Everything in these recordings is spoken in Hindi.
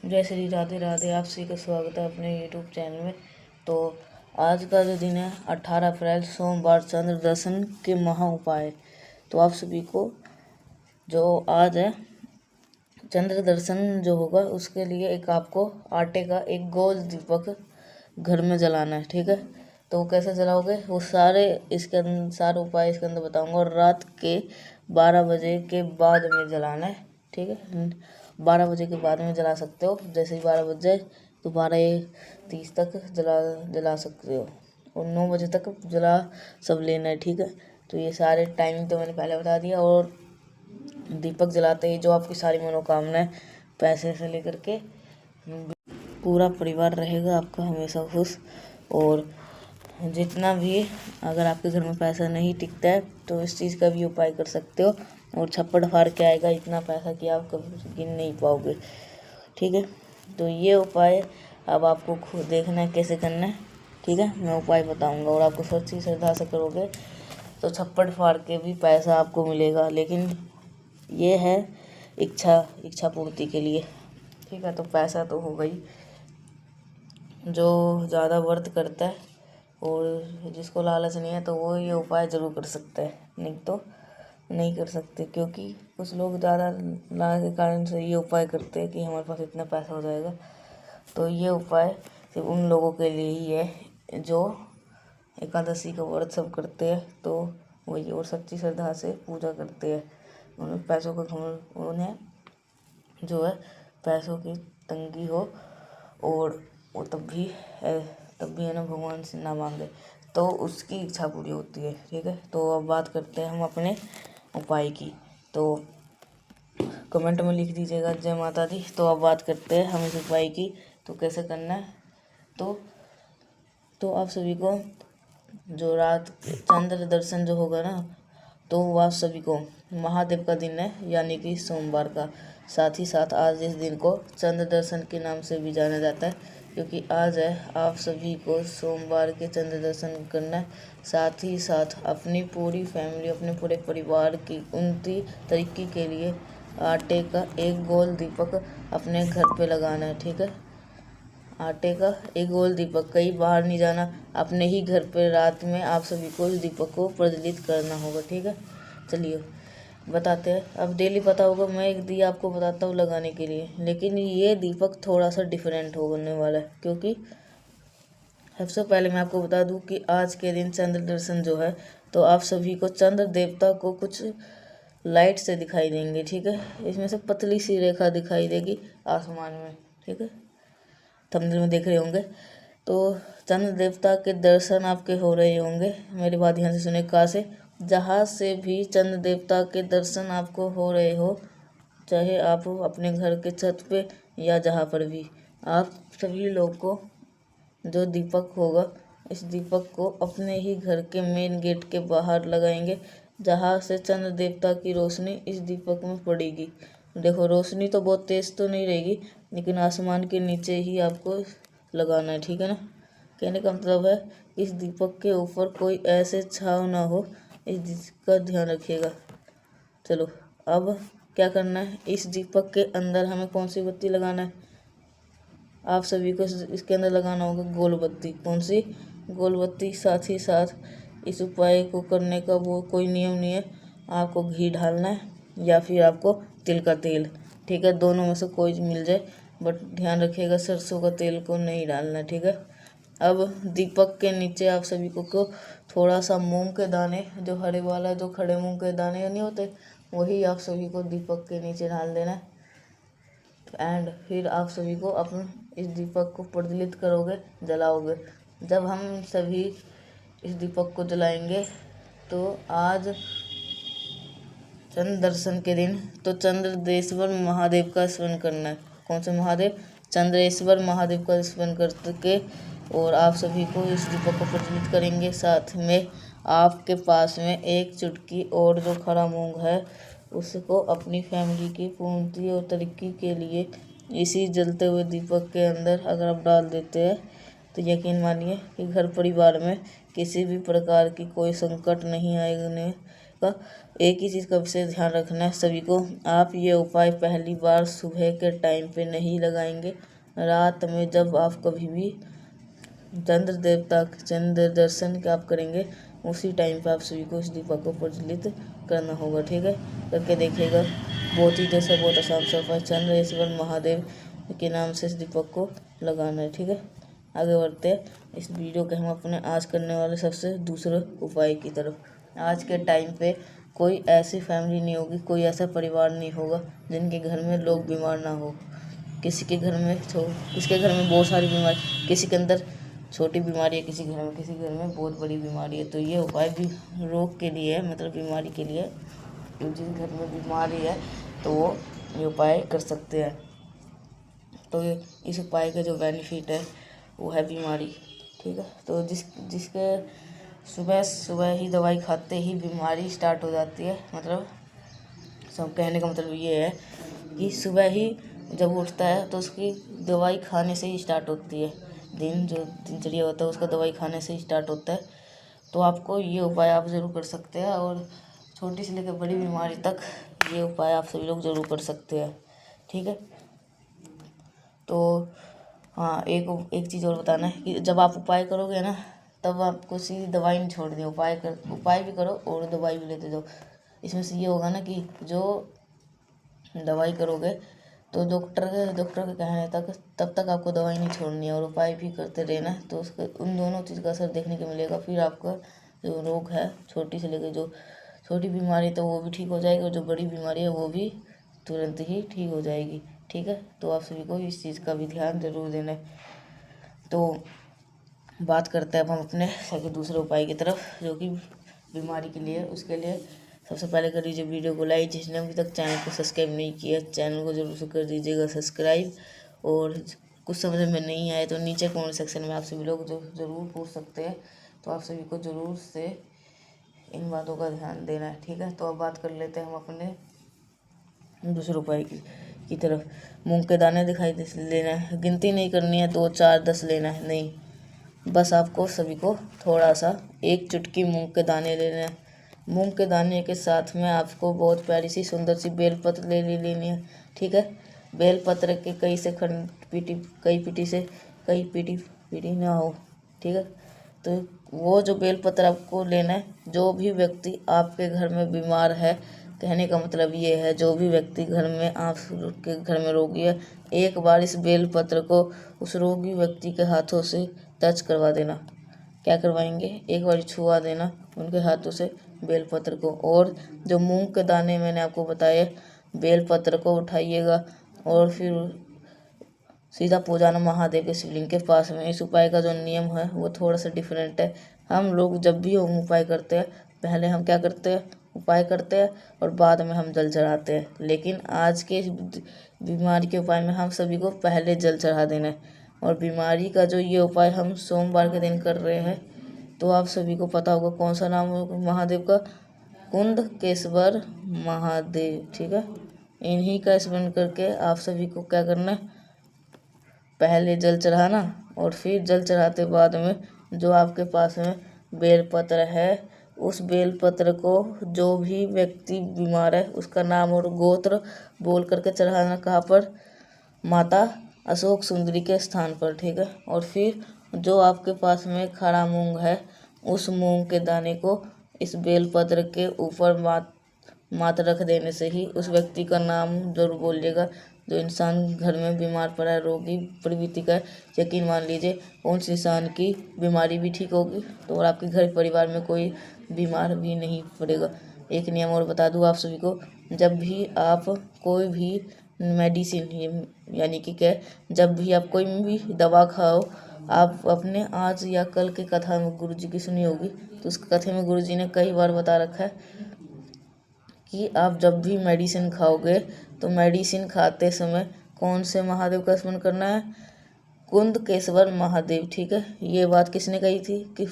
जय श्री राधे राधे। आप सभी का स्वागत है अपने यूट्यूब चैनल में। तो आज का जो दिन है 18 अप्रैल सोमवार, चंद्र दर्शन के महा उपाय। तो आप सभी को जो आज है चंद्र दर्शन जो होगा उसके लिए एक आपको आटे का एक गोल दीपक घर में जलाना है, ठीक है। तो वो कैसे जलाओगे वो सारे सारे उपाय इसके अंदर बताऊंगा। और रात के 12 बजे के बाद में जलाना है, ठीक है। 12 बजे के बाद में जला सकते हो। जैसे ही 12 बज जाए तो 12:30 तक जला सकते हो और 9 बजे तक जला सब लेना है, ठीक है। तो ये सारे टाइमिंग तो मैंने पहले बता दिया। और दीपक जलाते ही जो आपकी सारी मनोकामनाएं, पैसे से लेकर के पूरा परिवार रहेगा आपका हमेशा खुश। और जितना भी अगर आपके घर में पैसा नहीं टिकता है तो इस चीज़ का भी उपाय कर सकते हो। और छप्पड़ फाड़ के आएगा इतना पैसा कि आप कभी गिन नहीं पाओगे, ठीक है। तो ये उपाय अब आपको खुद देखना है कैसे करना है, ठीक है। मैं उपाय बताऊंगा और आपको सच्ची श्रद्धा से करोगे तो छप्पड़ फाड़ के भी पैसा आपको मिलेगा। लेकिन ये है इच्छा पूर्ति के लिए, ठीक है। तो पैसा तो होगा ही। जो ज़्यादा व्रत करता है और जिसको लालच नहीं है तो वो ये उपाय ज़रूर कर सकता है, नहीं तो नहीं कर सकते। क्योंकि कुछ लोग ज़्यादा लालच के कारण से ये उपाय करते हैं कि हमारे पास इतना पैसा हो जाएगा। तो ये उपाय सिर्फ उन लोगों के लिए ही है जो एकादशी का व्रत सब करते हैं, तो वही और सच्ची श्रद्धा से पूजा करते हैं। उन्हें पैसों का घमंड, उन्हें जो है पैसों की तंगी हो और वो तब भी है ना भगवान से ना मांगे तो उसकी इच्छा पूरी होती है, ठीक है। तो अब बात करते हैं हम अपने उपाय की। तो कमेंट में लिख दीजिएगा जय माता दी। तो अब बात करते हैं हम इस उपाय की, तो कैसे करना है। तो आप सभी को जो रात चंद्र दर्शन जो होगा ना, तो वो आप सभी को महादेव का दिन है, यानी कि सोमवार का। साथ ही साथ आज इस दिन को चंद्र दर्शन के नाम से भी जाना जाता है, क्योंकि आज है आप सभी को सोमवार के चंद्र दर्शन करना है। साथ ही साथ अपनी पूरी फैमिली, अपने पूरे परिवार की उन्नति तरक्की के लिए आटे का एक गोल दीपक अपने घर पे लगाना है, ठीक है। आटे का एक गोल दीपक, कहीं बाहर नहीं जाना, अपने ही घर पे रात में आप सभी को इस दीपक को प्रज्वलित करना होगा, ठीक है। चलिए बताते हैं। अब डेली पता होगा, मैं एक दिया आपको बताता हूँ लगाने के लिए, लेकिन ये दीपक थोड़ा सा डिफरेंट होने वाला है। क्योंकि सबसे पहले मैं आपको बता दूं कि आज के दिन चंद्र दर्शन जो है, तो आप सभी को चंद्र देवता को कुछ लाइट से दिखाई देंगे, ठीक है। इसमें से पतली सी रेखा दिखाई देगी आसमान में, ठीक है। थंबनेल में देख रहे होंगे। तो चंद्र देवता के दर्शन आपके हो रहे होंगे। मेरी बात ध्यान से सुने। कहाँ से? जहाँ से भी चंद्र देवता के दर्शन आपको हो रहे हो, चाहे आप अपने घर के छत पे या जहाँ पर भी, आप सभी लोग को जो दीपक होगा, इस दीपक को अपने ही घर के मेन गेट के बाहर लगाएंगे, जहाँ से चंद्र देवता की रोशनी इस दीपक में पड़ेगी। देखो रोशनी तो बहुत तेज तो नहीं रहेगी, लेकिन आसमान के नीचे ही आपको लगाना है, ठीक है ना। कहने का मतलब है इस दीपक के ऊपर कोई ऐसे छाव ना हो, इस का ध्यान रखिएगा। चलो अब क्या करना है, इस दीपक के अंदर हमें कौन सी बत्ती लगाना है? आप सभी को इसके अंदर लगाना होगा गोल बत्ती। कौन सी? गोल बत्ती। साथ ही साथ इस उपाय को करने का वो कोई नियम नहीं है, आपको घी डालना है या फिर आपको तिल का तेल, ठीक है। दोनों में से कोई मिल जाए, बट ध्यान रखिएगा सरसों का तेल को नहीं डालना, ठीक है। अब दीपक के नीचे आप सभी को थोड़ा सा मूंग के दाने, जो हरे वाला जो खड़े मूंग के दाने नहीं होते, वही आप सभी को दीपक के नीचे डाल देना है। एंड फिर आप सभी को अपन इस दीपक को प्रज्वलित करोगे, जलाओगे। जब हम सभी इस दीपक को जलाएंगे तो आज चंद्र दर्शन के दिन तो चंद्रदेश्वर महादेव का स्मरण करना है। कौन से महादेव? चंद्रेश्वर महादेव का स्मरण करके और आप सभी को इस दीपक को प्रज्वलित करेंगे। साथ में आपके पास में एक चुटकी और जो खड़ा मूंग है, उसको अपनी फैमिली की पूर्ति और तरक्की के लिए इसी जलते हुए दीपक के अंदर अगर आप डाल देते हैं तो यकीन मानिए कि घर परिवार में किसी भी प्रकार की कोई संकट नहीं आएगा आपका एक ही चीज़ का विशेष ध्यान रखना है सभी को। आप ये उपाय पहली बार सुबह के टाइम पे नहीं लगाएंगे। रात में जब आप कभी भी चंद्र दर्शन आप करेंगे उसी टाइम पे आप सभी को इस दीपक को प्रज्वलित करना होगा। ठीक है, करके देखिएगा। बहुत ही जैसा बहुत आसान सा उपाय, चंद्रेश्वर महादेव के नाम से इस दीपक को लगाना है। ठीक है, आगे बढ़ते हैं इस वीडियो के हम अपने आज करने वाले सबसे दूसरे उपाय की तरफ। आज के टाइम पे कोई ऐसी फैमिली नहीं होगी, कोई ऐसा परिवार नहीं होगा जिनके घर में लोग बीमार ना हो। किसी के घर में बहुत सारी बीमारी, किसी के अंदर छोटी बीमारी है, किसी घर में बहुत बड़ी बीमारी है। तो ये उपाय भी रोग के लिए है, मतलब बीमारी के लिए। तो जिस घर में बीमारी है तो वो ये उपाय कर सकते हैं। तो इस उपाय का जो बेनिफिट है वो है बीमारी। ठीक है, तो जिसके सुबह ही दवाई खाते ही बीमारी स्टार्ट हो जाती है, मतलब सब कहने का मतलब ये है कि सुबह ही जब उठता है तो उसकी दवाई खाने से ही स्टार्ट होती है। जो दिनचर्या होता है उसका दवाई खाने से ही स्टार्ट होता है। तो आपको ये उपाय आप ज़रूर कर सकते हैं, और छोटी से लेकर बड़ी बीमारी तक ये उपाय आप सभी लोग ज़रूर कर सकते हैं। ठीक है, तो हाँ, एक चीज़ और बताना है कि जब आप उपाय करोगे ना तब आपको सीधी दवाई नहीं छोड़नी। उपाय भी करो और दवाई भी लेते जाओ। इसमें से ये होगा ना कि जो दवाई करोगे तो डॉक्टर के कहने तब तक आपको दवाई नहीं छोड़नी है, और उपाय भी करते रहना है। तो उसके उन दोनों चीज़ का असर देखने को मिलेगा। फिर आपका जो रोग है, छोटी से लेकर जो छोटी बीमारी तो वो भी ठीक हो जाएगी, और जो बड़ी बीमारी है वो भी तुरंत ही ठीक हो जाएगी। ठीक है, तो आप सभी को इस चीज़ का भी ध्यान जरूर देना है। तो बात करते हैं अब हम अपने दूसरे उपाय की तरफ, जो कि बीमारी के लिए। उसके लिए सबसे पहले कर दीजिए वीडियो को लाइक। जिसने अभी तक चैनल को सब्सक्राइब नहीं किया, चैनल को जरूर से कर दीजिएगा सब्सक्राइब। और कुछ समझ में नहीं आए तो नीचे कमेंट सेक्शन में आप सभी लोग जो ज़रूर पूछ सकते हैं। तो आप सभी को ज़रूर से इन बातों का ध्यान देना है। ठीक है, तो अब बात कर लेते हैं हम अपने दूसरे उपाय की तरफ। मूंग के दाने दिखाई लेना है, गिनती नहीं करनी है 2 4 10 लेना है, नहीं, बस आपको सभी को थोड़ा सा एक चुटकी मूंग के दाने लेने हैं। मूंग के दाने के साथ में आपको बहुत प्यारी सी सुंदर सी बेलपत्र लेनी है। ठीक है, बेलपत्र के कई पीटी ना हो। ठीक है, तो वो जो बेलपत्र आपको लेना है, जो भी व्यक्ति आपके घर में बीमार है, कहने का मतलब ये है जो भी व्यक्ति आपके घर में रोगी है, एक बार इस बेलपत्र को उस रोगी व्यक्ति के हाथों से टच करवा देना। क्या करवाएंगे? एक बार छुआ देना उनके हाथों से बेलपत्र को। और जो मूंग के दाने मैंने आपको बताए, बेलपत्र को उठाइएगा और फिर सीधा पूजाना महादेव के शिवलिंग के पास में। इस उपाय का जो नियम है वो थोड़ा सा डिफरेंट है। हम लोग जब भी हम उपाय करते हैं, पहले हम क्या करते हैं? उपाय करते हैं और बाद में हम जल चढ़ाते हैं। लेकिन आज के बीमारी के उपाय में हम सभी को पहले जल चढ़ा देना है। और बीमारी का जो ये उपाय हम सोमवार के दिन कर रहे हैं, तो आप सभी को पता होगा कौन सा नाम है महादेव का? कुंदकेश्वर महादेव। ठीक है, इन्हीं का स्मरण करके आप सभी को क्या करना है? पहले जल चढ़ाना, और फिर जल चढ़ाते बाद में जो आपके पास में बेलपत्र है, उस बेलपत्र को जो भी व्यक्ति बीमार है उसका नाम और गोत्र बोल करके चढ़ाना। कहाँ पर? माता अशोक सुंदरी के स्थान पर। ठीक है, और फिर जो आपके पास में खड़ा मूंग है, उस मूंग के दाने को इस बेलपत्र के ऊपर मात रख देने से ही उस व्यक्ति का नाम जरूर बोलिएगा। जो इंसान घर में बीमार पड़ा है, रोगी प्रवृत्ति का है, यकीन मान लीजिए उस इंसान की बीमारी भी ठीक होगी, तो और आपके घर परिवार में कोई बीमार भी नहीं पड़ेगा। एक नियम और बता दूं आप सभी को, जब भी आप कोई भी मेडिसिन यानी कि क्या, जब भी आप कोई भी दवा खाओ, आप अपने आज या कल की कथा में गुरुजी की सुनी होगी, तो उस कथा में गुरुजी ने कई बार बता रखा है कि आप जब भी मेडिसिन खाओगे तो मेडिसिन खाते समय कौन से महादेव का स्मरण करना है? कुंदकेश्वर महादेव। ठीक है, ये बात किसने कही थी? कि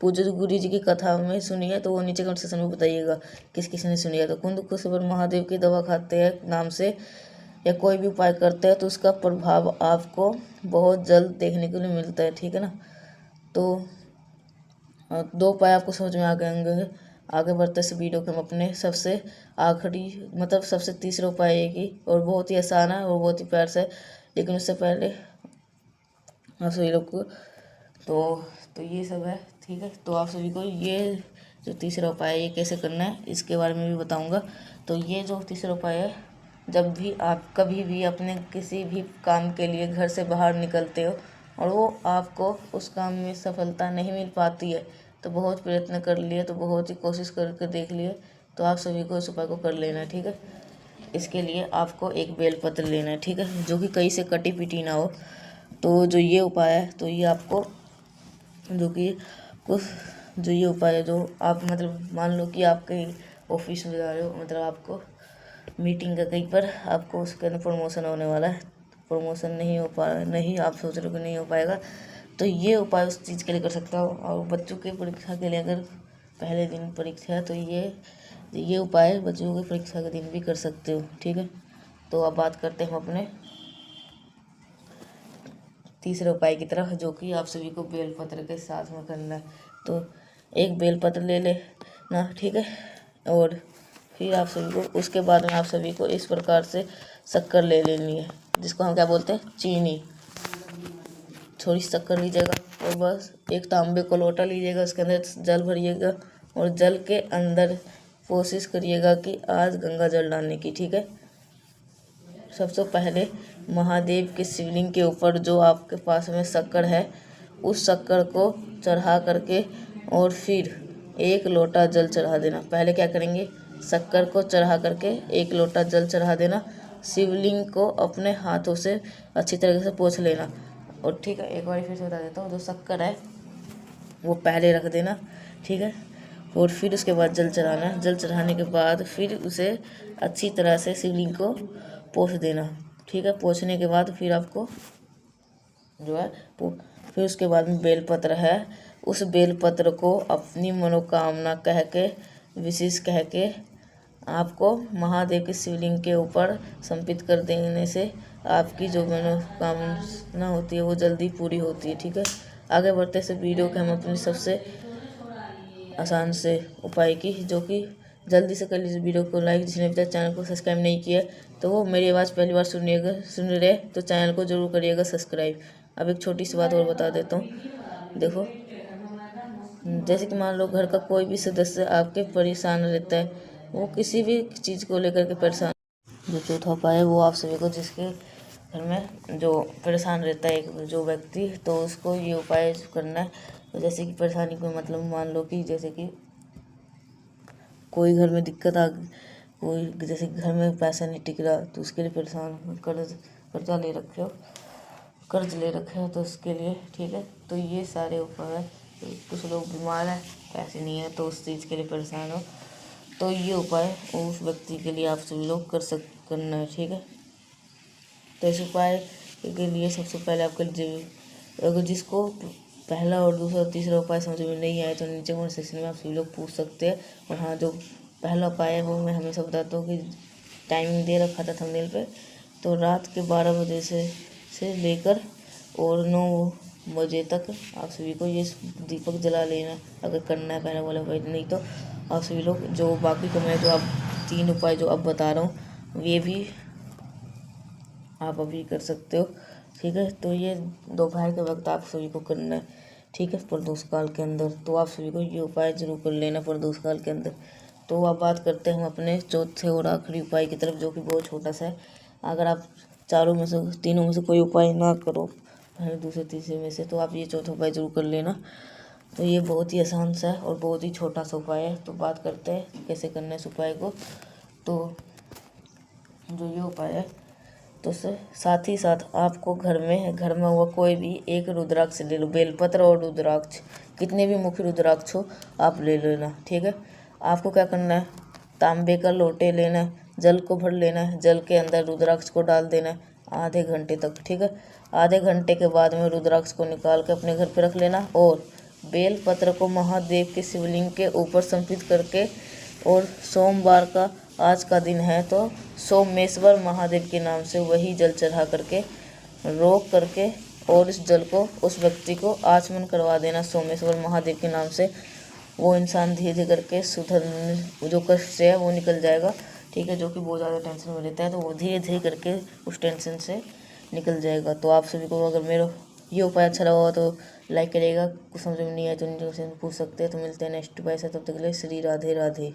पूज्य गुरु जी की कथा में सुनी है, तो वो नीचे कमेंट सेक्शन में बताइएगा किसने सुनी है। तो कुंदकेश्वर महादेव की दवा खाते हैं नाम से या कोई भी उपाय करते हैं तो उसका प्रभाव आपको बहुत जल्द देखने के लिए मिलता है। ठीक है ना, तो 2 उपाय आपको समझ में आ गए होंगे। आगे बढ़ते इस वीडियो के हम अपने सबसे आखिरी मतलब सबसे तीसरा उपाय है कि, और बहुत ही आसान है और बहुत ही प्यार से, लेकिन उससे पहले आप सभी लोग को तो ये सब है, ठीक है। तो आप सभी को ये जो तीसरा उपाय है ये कैसे करना है इसके बारे में भी बताऊंगा। तो ये जो तीसरा उपाय है, जब भी आप कभी भी अपने किसी भी काम के लिए घर से बाहर निकलते हो और वो आपको उस काम में सफलता नहीं मिल पाती है, तो बहुत प्रयत्न कर लिए, तो बहुत ही कोशिश करके देख लिए, तो आप सभी को इस उपाय को कर लेना है, ठीक है। इसके लिए आपको एक बेलपत्र लेना है, ठीक है, जो कि कहीं से कटी पिटी ना हो। तो जो ये उपाय है, तो ये आपको जो ये उपाय है, जो आप मतलब मान लो कि आप कहीं ऑफिस में जा रहे हो, मतलब आपको मीटिंग का कहीं पर आपको उसके अंदर प्रमोशन होने वाला है, प्रमोशन नहीं आप सोच रहे हो कि नहीं हो पाएगा, तो ये उपाय उस चीज़ के लिए कर सकता हो। और बच्चों की परीक्षा के लिए अगर पहले दिन परीक्षा है तो ये उपाय बच्चों की परीक्षा के दिन भी कर सकते हो, ठीक है। तो अब बात करते हैं हम अपने तीसरे उपाय की तरफ, जो कि आप सभी को बेलपत्र के साथ में करना है। तो एक बेलपत्र ले लेना, ठीक है, और फिर आप सभी को उसके बाद में आप सभी को इस प्रकार से शक्कर ले लेनी है, जिसको हम क्या बोलते हैं, चीनी। थोड़ी शक्कर लीजिएगा और बस एक तांबे को लोटा लीजिएगा, उसके अंदर जल भरिएगा और जल के अंदर कोशिश करिएगा कि आज गंगा जल डालने की, ठीक है। सबसे पहले महादेव के शिवलिंग के ऊपर जो आपके पास में शक्कर है, उस शक्कर को चढ़ा करके और फिर एक लोटा जल चढ़ा देना। पहले क्या करेंगे, शक्कर को चढ़ा करके एक लोटा जल चढ़ा देना, शिवलिंग को अपने हाथों से अच्छी तरीके से पोंछ लेना। और ठीक है, एक बार फिर से बता देता हूँ, जो शक्कर है वो पहले रख देना, ठीक है, और फिर उसके बाद जल चढ़ाना है। जल चढ़ाने के बाद फिर उसे अच्छी तरह से शिवलिंग को पोंछ देना, ठीक है। पोंछने के बाद फिर आपको जो है फिर उसके बाद में बेलपत्र है, उस बेलपत्र को अपनी मनोकामना कह के, विशेष कह के आपको महादेव के शिवलिंग के ऊपर समर्पित कर देने से आपकी जो मनोकामना होती है वो जल्दी पूरी होती है, ठीक है। आगे बढ़ते से वीडियो के हम अपनी सबसे आसान से उपाय की, जो कि जल्दी से कर लीजिए वीडियो को लाइक, जिसने अभी तक चैनल को सब्सक्राइब नहीं किया तो वो मेरी आवाज़ पहली बार सुन रहे तो चैनल को जरूर करिएगा सब्सक्राइब। अब एक छोटी सी बात और बता देता हूँ, देखो, जैसे कि मान लो घर का कोई भी सदस्य आपके परेशान रहता है, वो किसी भी चीज़ को लेकर के परेशान, जो चौथा उपाय है वो आप सभी को, जिसके घर में जो परेशान रहता है एक जो व्यक्ति, तो उसको ये उपाय करना है। तो जैसे कि परेशानी को मतलब मान लो कि जैसे कि कोई घर में दिक्कत आ गई, कोई जैसे घर में पैसा नहीं टिक रहा, तो उसके लिए परेशान, कर्जा ले रखे हो, कर्ज ले रखे हो, तो उसके लिए, ठीक है। तो ये सारे उपाय, कुछ लोग बीमार हैं, पैसे नहीं है, तो उस चीज़ के लिए परेशान हो, तो ये उपाय उस व्यक्ति के लिए आप सभी लोग करना है, ठीक है। तो इस उपाय के लिए सबसे पहले आप कर लीजिए, अगर जिसको पहला और दूसरा और तीसरा उपाय समझ में नहीं आए तो नीचे कमेंट सेक्शन में आप सभी लोग पूछ सकते हैं। और हाँ, जो पहला उपाय है वो मैं हमेशा बताता हूँ कि टाइमिंग दे रखा था थंबनेल पे, तो रात के 12 बजे से लेकर और 9 बजे तक आप सभी को ये दीपक जला लेना अगर करना है पहला वाला उपाय। नहीं तो आप सभी लोग जो बाकी को मैं जो आप 3 उपाय जो अब बता रहा हूँ ये भी आप अभी कर सकते हो, ठीक है। तो ये दोपहर के वक्त आप सभी को करना है, ठीक है, प्रदोष काल के अंदर। तो आप सभी को ये उपाय जरूर कर लेना प्रदोष काल के अंदर। तो अब बात करते हैं हम अपने चौथे और आखिरी उपाय की तरफ, जो कि बहुत छोटा सा है। अगर आप तीनों में से कोई उपाय ना करो, पहले दूसरे तीसरे में से, तो आप ये चौथा उपाय जरूर कर लेना। तो ये बहुत ही आसान सा है और बहुत ही छोटा सा उपाय है। तो बात करते हैं कैसे करना है इस उपाय को। तो जो ये उपाय है, तो साथ ही साथ आपको घर में हुआ कोई भी एक रुद्राक्ष ले लो, बेलपत्र और रुद्राक्ष, कितने भी मुख्य रुद्राक्ष हो आप ले लेना, ठीक है। आपको क्या करना है, तांबे का लोटे लेना है, जल को भर लेना है, जल के अंदर रुद्राक्ष को डाल देना है आधे घंटे तक, ठीक है। आधे घंटे के बाद में रुद्राक्ष को निकाल के अपने घर पे रख लेना और बेलपत्र को महादेव के शिवलिंग के ऊपर समर्पित करके, और सोमवार का आज का दिन है तो सोमेश्वर महादेव के नाम से वही जल चढ़ा करके रोक करके, और इस जल को उस व्यक्ति को आचमन करवा देना सोमेश्वर महादेव के नाम से। वो इंसान धीरे धीरे करके सुधर, जो कष्ट से है वो निकल जाएगा। ठीक है, जो कि बहुत ज़्यादा टेंशन में रहता है तो वो धीरे धीरे करके उस टेंशन से निकल जाएगा। तो आप सभी को अगर मेरा ये उपाय अच्छा लगा हो तो लाइक करिएगा। कुछ समझ में नहीं आया तो नीचे से पूछ सकते हैं। तो मिलते हैं नेक्स्ट उपाय से, तब तक के लिए श्री राधे राधे।